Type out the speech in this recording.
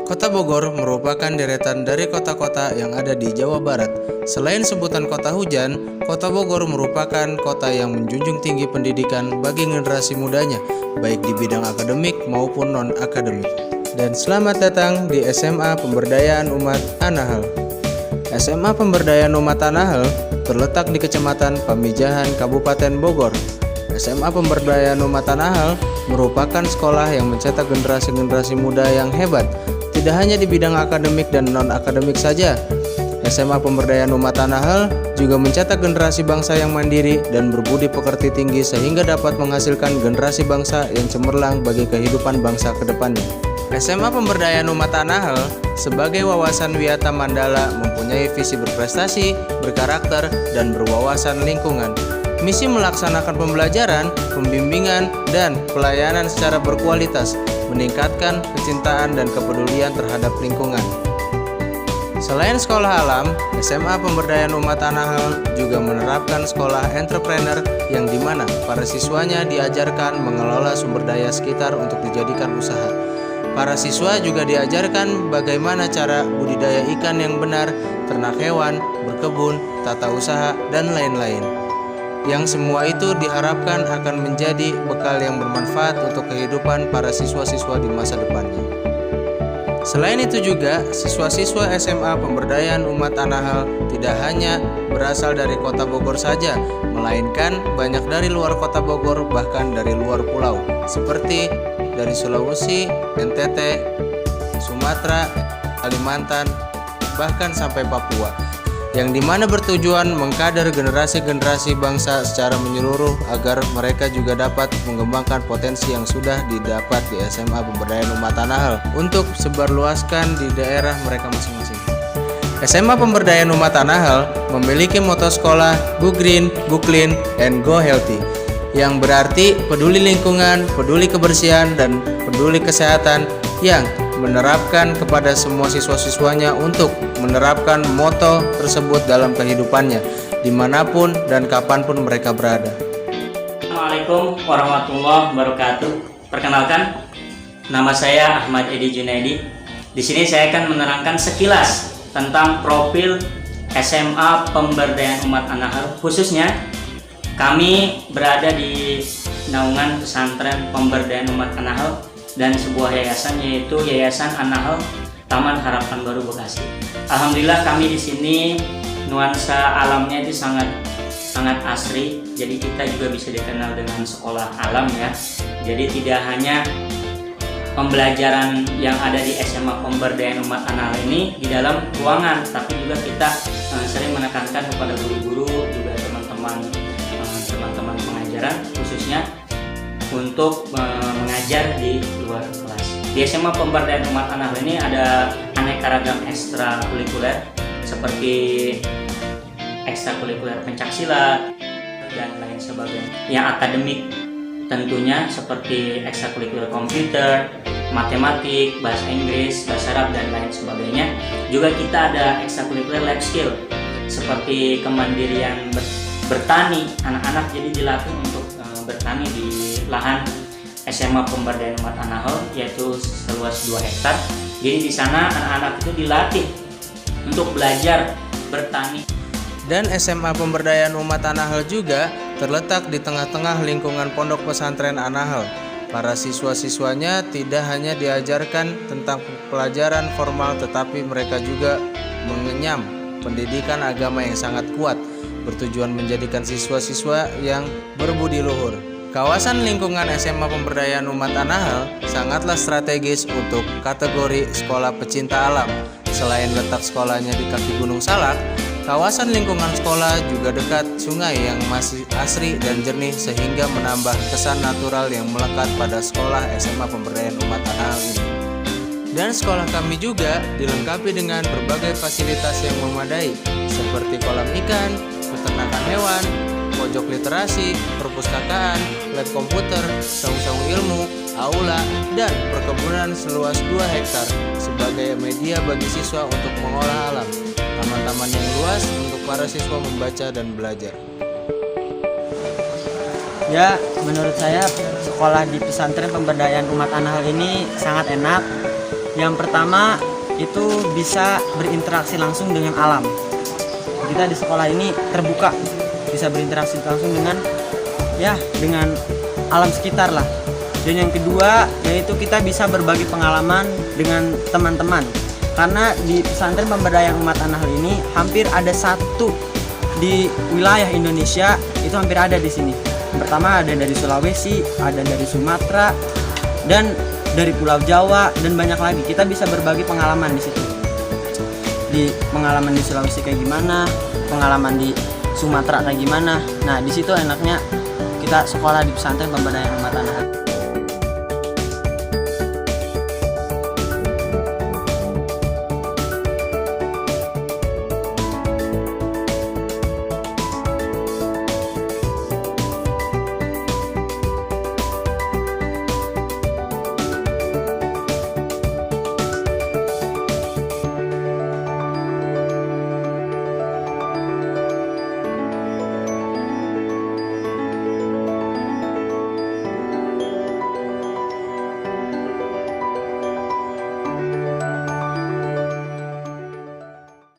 Kota Bogor merupakan deretan dari kota-kota yang ada di Jawa Barat. Selain sebutan kota hujan, Kota Bogor merupakan kota yang menjunjung tinggi pendidikan bagi generasi mudanya, baik di bidang akademik maupun non-akademik. Dan selamat datang di SMA Pemberdayaan Umat Anahal. SMA Pemberdayaan Umat Anahal terletak di Kecamatan Pamijahan, Kabupaten Bogor. SMA Pemberdayaan Umat Anahal merupakan sekolah yang mencetak generasi-generasi muda yang hebat, tidak hanya di bidang akademik dan non-akademik saja. SMA Pemberdayaan Umat Anahal juga mencetak generasi bangsa yang mandiri dan berbudi pekerti tinggi sehingga dapat menghasilkan generasi bangsa yang cemerlang bagi kehidupan bangsa ke depannya. SMA Pemberdayaan Umat Anahal sebagai wawasan Wiyata Mandala mempunyai visi berprestasi, berkarakter, dan berwawasan lingkungan. Misi melaksanakan pembelajaran, pembimbingan, dan pelayanan secara berkualitas, meningkatkan kecintaan dan kepedulian terhadap lingkungan. Selain sekolah alam, SMA Pemberdayaan Umat Anahal juga menerapkan sekolah entrepreneur yang dimana para siswanya diajarkan mengelola sumber daya sekitar untuk dijadikan usaha. Para siswa juga diajarkan bagaimana cara budidaya ikan yang benar, ternak hewan, berkebun, tata usaha, dan lain-lain. Yang semua itu diharapkan akan menjadi bekal yang bermanfaat untuk kehidupan para siswa-siswa di masa depannya. Selain itu juga, siswa-siswa SMA Pemberdayaan Umat Anahal tidak hanya berasal dari kota Bogor saja, melainkan banyak dari luar kota Bogor, bahkan dari luar pulau, seperti dari Sulawesi, NTT, Sumatera, Kalimantan, bahkan sampai Papua, yang dimana bertujuan mengkader generasi-generasi bangsa secara menyeluruh agar mereka juga dapat mengembangkan potensi yang sudah didapat di SMA Pemberdayaan Umat Anahal untuk sebarluaskan di daerah mereka masing-masing. SMA Pemberdayaan Umat Anahal memiliki moto sekolah Go Green, Go Clean, and Go Healthy, yang berarti peduli lingkungan, peduli kebersihan, dan peduli kesehatan, yang menerapkan kepada semua siswa-siswanya untuk menerapkan moto tersebut dalam kehidupannya, dimanapun dan kapanpun mereka berada. Assalamualaikum warahmatullahi wabarakatuh. Perkenalkan, nama saya Ahmad Edi Junaidi. Di sini saya akan menerangkan sekilas tentang profil SMA Pemberdayaan Umat Anahal. Khususnya, kami berada di naungan pesantren Pemberdayaan Umat Anahal dan sebuah yayasan, yaitu Yayasan Anahal Taman Harapan Baru Bekasi. Alhamdulillah kami di sini nuansa alamnya itu sangat asri. Jadi kita juga bisa dikenal dengan sekolah alam ya. Jadi tidak hanya pembelajaran yang ada di SMA Pemberdayaan Umat Anahal ini di dalam ruangan, tapi juga kita sering menekankan kepada guru-guru, juga teman-teman pengajaran, khususnya untuk mengajar di luar kelas. Di SMA Pemberdayaan Umat Anahal ini ada aneka ragam ekstrakurikuler seperti ekstrakurikuler pencaksilat dan lain sebagainya. Yang akademik tentunya seperti ekstrakurikuler komputer, matematik, bahasa Inggris, bahasa Arab, dan lain sebagainya. Juga kita ada ekstrakurikuler life skill seperti kemandirian bertani. Anak-anak jadi dilatih untuk bertani di lahan SMA Pemberdayaan Umat Anahal, yaitu seluas 2 hektar. Jadi di sana anak-anak itu dilatih untuk belajar bertani. Dan SMA Pemberdayaan Umat Anahal juga terletak di tengah-tengah lingkungan pondok pesantren Anahal. Para siswa-siswanya tidak hanya diajarkan tentang pelajaran formal, tetapi mereka juga mengenyam pendidikan agama yang sangat kuat, bertujuan menjadikan siswa-siswa yang berbudi luhur. Kawasan lingkungan SMA Pemberdayaan Umat Anahal sangatlah strategis untuk kategori sekolah pecinta alam. Selain letak sekolahnya di kaki Gunung Salak, kawasan lingkungan sekolah juga dekat sungai yang masih asri dan jernih sehingga menambah kesan natural yang melekat pada sekolah SMA Pemberdayaan Umat Anahal ini. Dan sekolah kami juga dilengkapi dengan berbagai fasilitas yang memadai seperti kolam ikan, peternakan hewan, pojok literasi, perpustakaan, lab komputer, saung-saung ilmu, aula, dan perkebunan seluas 2 hektar sebagai media bagi siswa untuk mengolah alam, taman-taman yang luas untuk para siswa membaca dan belajar. Ya, menurut saya sekolah di pesantren Pemberdayaan Umat Anahal ini sangat enak Yang pertama itu bisa berinteraksi langsung dengan alam. Kita di sekolah ini terbuka, bisa berinteraksi langsung dengan alam sekitar lah. Dan yang kedua yaitu kita bisa berbagi pengalaman dengan teman-teman. Karena di pesantren pemberdayaan umat An-Nahl ini hampir ada satu di wilayah Indonesia, itu hampir ada di sini. Yang pertama ada dari Sulawesi, ada dari Sumatera, dan dari Pulau Jawa, dan banyak lagi. Kita bisa berbagi pengalaman di situ. Di pengalaman di Sulawesi kayak gimana, pengalaman di Sumatera kayak gimana. Nah, di situ enaknya kita sekolah di pesantren pemberdayaan umat An-Nahl.